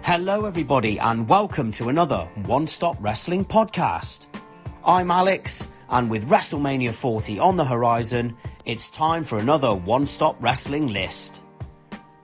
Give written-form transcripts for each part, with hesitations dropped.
Hello everybody and welcome to another One Stop Wrestling podcast. I'm Alex and with WrestleMania 40 on the horizon, it's time for another One Stop Wrestling list.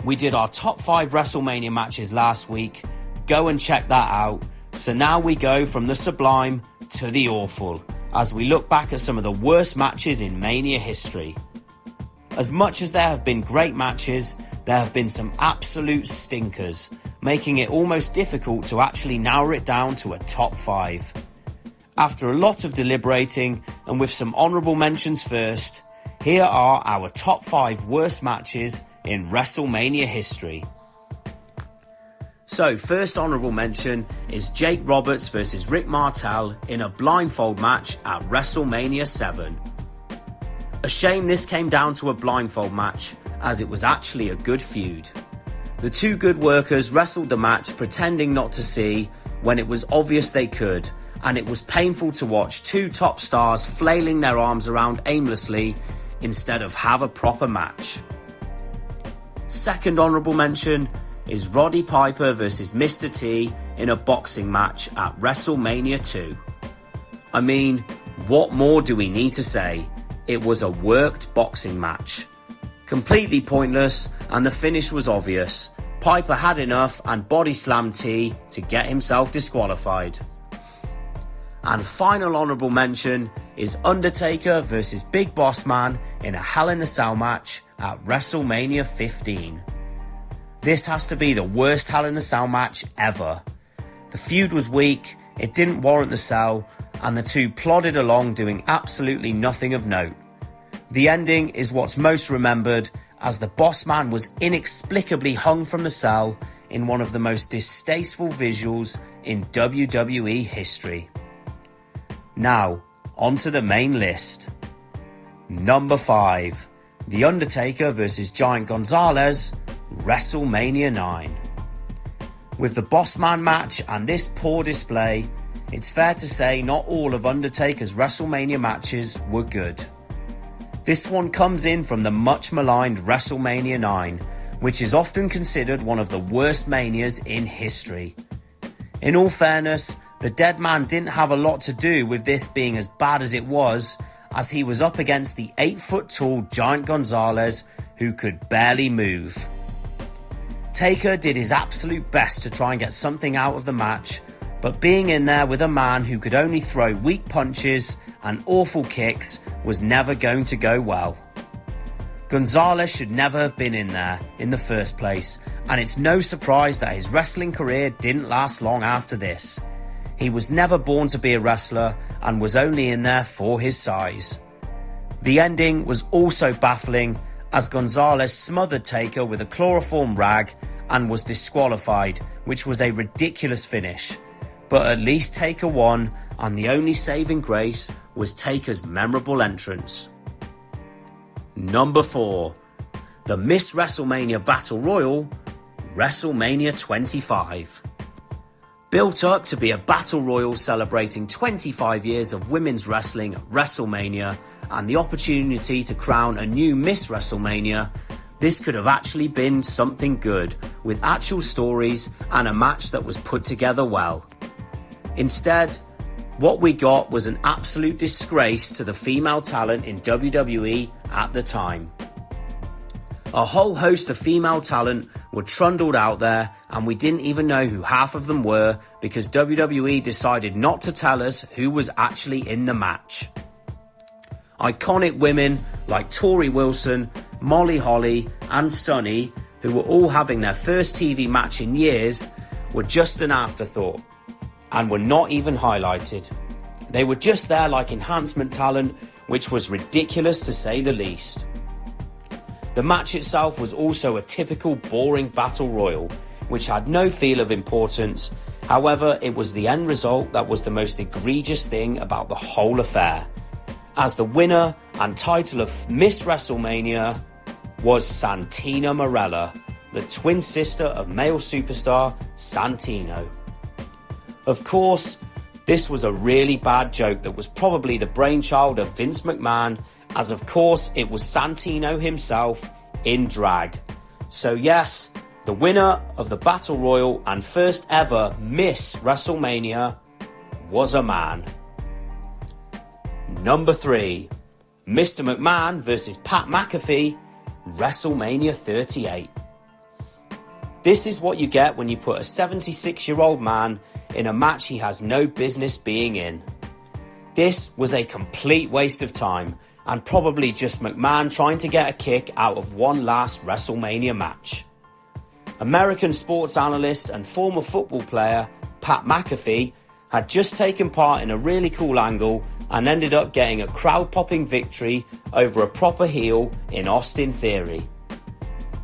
We did our top 5 WrestleMania matches last week, go and check that out. So now we go from the sublime to the awful as we look back at some of the worst matches in Mania history. As much as there have been great matches, there have been some absolute stinkers, making it almost difficult to actually narrow it down to a top 5. After a lot of deliberating and with some honourable mentions first, here are our top 5 worst matches in WrestleMania history. So first honourable mention is Jake Roberts versus Rick Martel in a blindfold match at WrestleMania 7. A shame this came down to a blindfold match, as it was actually a good feud. The two good workers wrestled the match pretending not to see when it was obvious they could, and it was painful to watch two top stars flailing their arms around aimlessly instead of have a proper match. Second honourable mention is Roddy Piper versus Mr. T in a boxing match at WrestleMania 2. I mean, what more do we need to say? It was a worked boxing match. Completely pointless, and the finish was obvious. Piper had enough and body slammed T to get himself disqualified. And final honourable mention is Undertaker versus Big Boss Man in a Hell in the Cell match at WrestleMania 15. This has to be the worst Hell in the Cell match ever. The feud was weak, it didn't warrant the cell, and the two plodded along doing absolutely nothing of note. The ending is what's most remembered, as the boss man was inexplicably hung from the cell in one of the most distasteful visuals in WWE history. Now, onto the main list. Number 5. The Undertaker vs Giant Gonzalez, WrestleMania 9. With the boss man match and this poor display, it's fair to say not all of Undertaker's WrestleMania matches were good. This one comes in from the much maligned WrestleMania 9, which is often considered one of the worst Manias in history. In all fairness, the dead man didn't have a lot to do with this being as bad as it was, as he was up against the 8-foot-tall Giant Gonzalez who could barely move. Taker did his absolute best to try and get something out of the match, but being in there with a man who could only throw weak punches and awful kicks was never going to go well. Gonzalez should never have been in there in the first place, and it's no surprise that his wrestling career didn't last long after this. He was never born to be a wrestler and was only in there for his size. The ending was also baffling, as Gonzalez smothered Taker with a chloroform rag and was disqualified, which was a ridiculous finish. But at least Taker won, and the only saving grace was Taker's memorable entrance. Number 4. The Miss WrestleMania Battle Royal, WrestleMania 25. Built up to be a Battle Royal celebrating 25 years of women's wrestling at WrestleMania and the opportunity to crown a new Miss WrestleMania, this could have actually been something good, with actual stories and a match that was put together well. Instead, what we got was an absolute disgrace to the female talent in WWE at the time. A whole host of female talent were trundled out there, and we didn't even know who half of them were because WWE decided not to tell us who was actually in the match. Iconic women like Tori Wilson, Molly Holly and Sunny, who were all having their first TV match in years, were just an afterthought and were not even highlighted. They were just there like enhancement talent, which was ridiculous to say the least. The match itself was also a typical boring battle royal, which had no feel of importance. However, it was the end result that was the most egregious thing about the whole affair, as the winner and title of Miss WrestleMania was Santina Marella, the twin sister of male superstar Santino. Of course, this was a really bad joke that was probably the brainchild of Vince McMahon, as of course it was Santino himself in drag. So yes, The winner of the Battle Royal and first ever Miss WrestleMania was a man. Number 3, Mr. McMahon versus Pat McAfee, WrestleMania 38. This is what you get when you put a 76-year-old man in a match he has no business being in. This was a complete waste of time and probably just McMahon trying to get a kick out of one last WrestleMania match. American sports analyst and former football player Pat McAfee had just taken part in a really cool angle and ended up getting a crowd-popping victory over a proper heel in Austin Theory.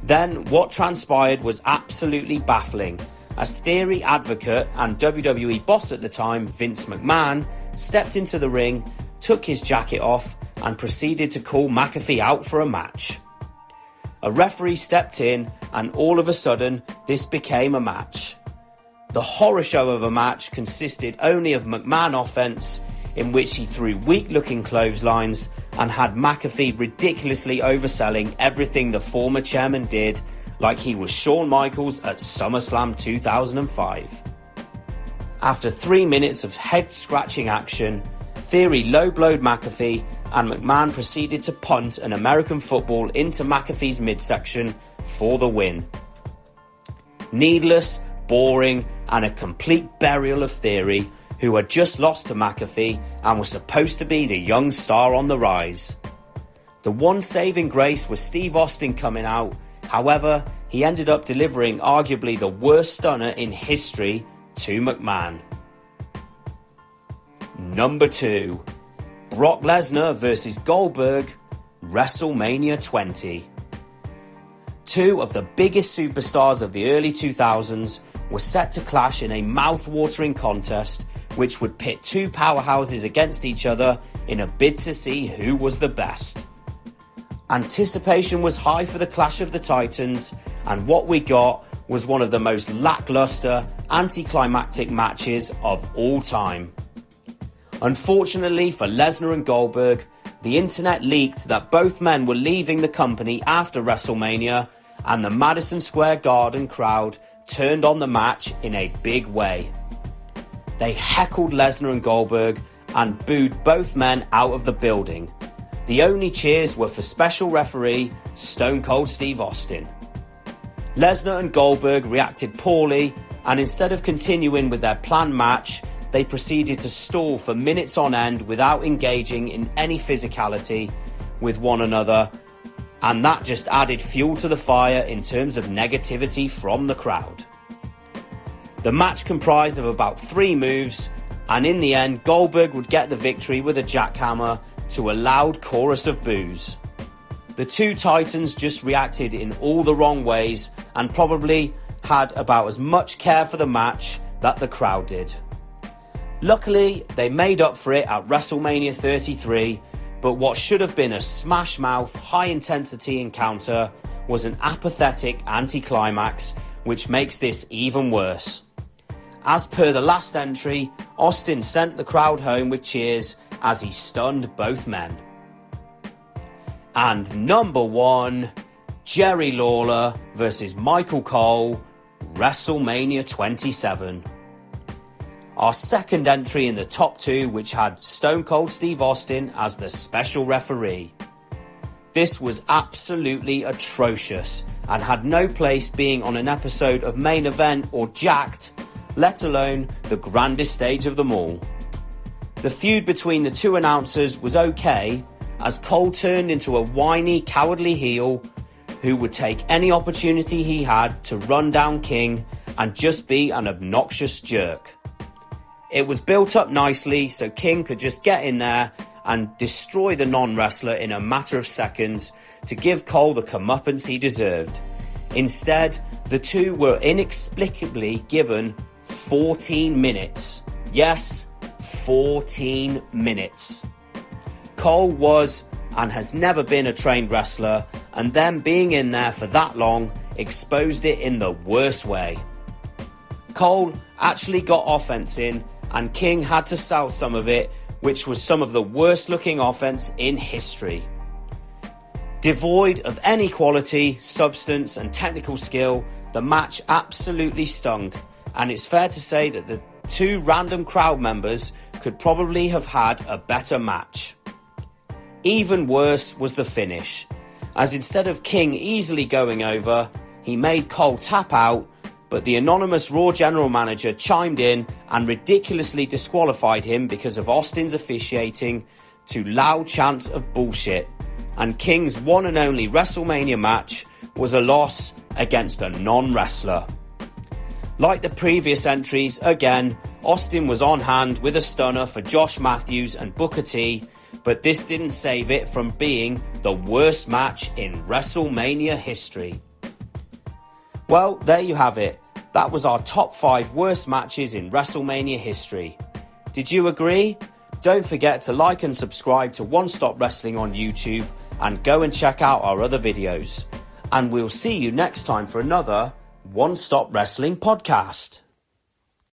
Then what transpired was absolutely baffling, as Theory advocate and WWE boss at the time, Vince McMahon, stepped into the ring, took his jacket off and proceeded to call McAfee out for a match. A referee stepped in and all of a sudden this became a match. The horror show of a match consisted only of McMahon offense, in which he threw weak-looking clotheslines and had McAfee ridiculously overselling everything the former chairman did, like he was Shawn Michaels at SummerSlam 2005. After 3 minutes of head-scratching action, Theory low-blowed McAfee and McMahon proceeded to punt an American football into McAfee's midsection for the win. Needless, boring, and a complete burial of Theory, who had just lost to McAfee and was supposed to be the young star on the rise. The one saving grace was Steve Austin coming out. However, he ended up delivering arguably the worst stunner in history to McMahon. Number 2, Brock Lesnar versus Goldberg, WrestleMania 20. Two of the biggest superstars of the early 2000s were set to clash in a mouth-watering contest which would pit two powerhouses against each other in a bid to see who was the best. Anticipation was high for the Clash of the Titans, and what we got was one of the most lackluster, anticlimactic matches of all time. Unfortunately for Lesnar and Goldberg, the internet leaked that both men were leaving the company after WrestleMania, and the Madison Square Garden crowd turned on the match in a big way. They heckled Lesnar and Goldberg and booed both men out of the building. The only cheers were for special referee Stone Cold Steve Austin. Lesnar and Goldberg reacted poorly, and instead of continuing with their planned match, they proceeded to stall for minutes on end without engaging in any physicality with one another, and that just added fuel to the fire in terms of negativity from the crowd. The match comprised of about 3 moves, and in the end, Goldberg would get the victory with a jackhammer to a loud chorus of boos. The two Titans just reacted in all the wrong ways and probably had about as much care for the match that the crowd did. Luckily, they made up for it at WrestleMania 33, but what should have been a smash-mouth, high-intensity encounter was an apathetic anticlimax, which makes this even worse. As per the last entry, Austin sent the crowd home with cheers as he stunned both men. And number 1, Jerry Lawler versus Michael Cole, WrestleMania 27. Our second entry in the top 2, which had Stone Cold Steve Austin as the special referee. This was absolutely atrocious and had no place being on an episode of Main Event or Jacked, let alone the grandest stage of them all. The feud between the two announcers was okay, as Cole turned into a whiny, cowardly heel who would take any opportunity he had to run down King and just be an obnoxious jerk. It was built up nicely so King could just get in there and destroy the non-wrestler in a matter of seconds to give Cole the comeuppance he deserved. Instead, the two were inexplicably given 14 minutes. Yes, 14 minutes. Cole was and has never been a trained wrestler, and them being in there for that long exposed it in the worst way. Cole actually got offense in, and King had to sell some of it, which was some of the worst looking offense in history. Devoid of any quality, substance and technical skill, the match absolutely stunk, and it's fair to say that the two random crowd members could probably have had a better match. Even worse was the finish, as instead of King easily going over, he made Cole tap out, but the anonymous Raw general manager chimed in and ridiculously disqualified him because of Austin's officiating to loud chants of bullshit, and King's one and only WrestleMania match was a loss against a non-wrestler. Like the previous entries, again, Austin was on hand with a stunner for Josh Matthews and Booker T, but this didn't save it from being the worst match in WrestleMania history. Well, there you have it. That was our top 5 worst matches in WrestleMania history. Did you agree? Don't forget to like and subscribe to One Stop Wrestling on YouTube and go and check out our other videos. And we'll see you next time for another One Stop Wrestling podcast.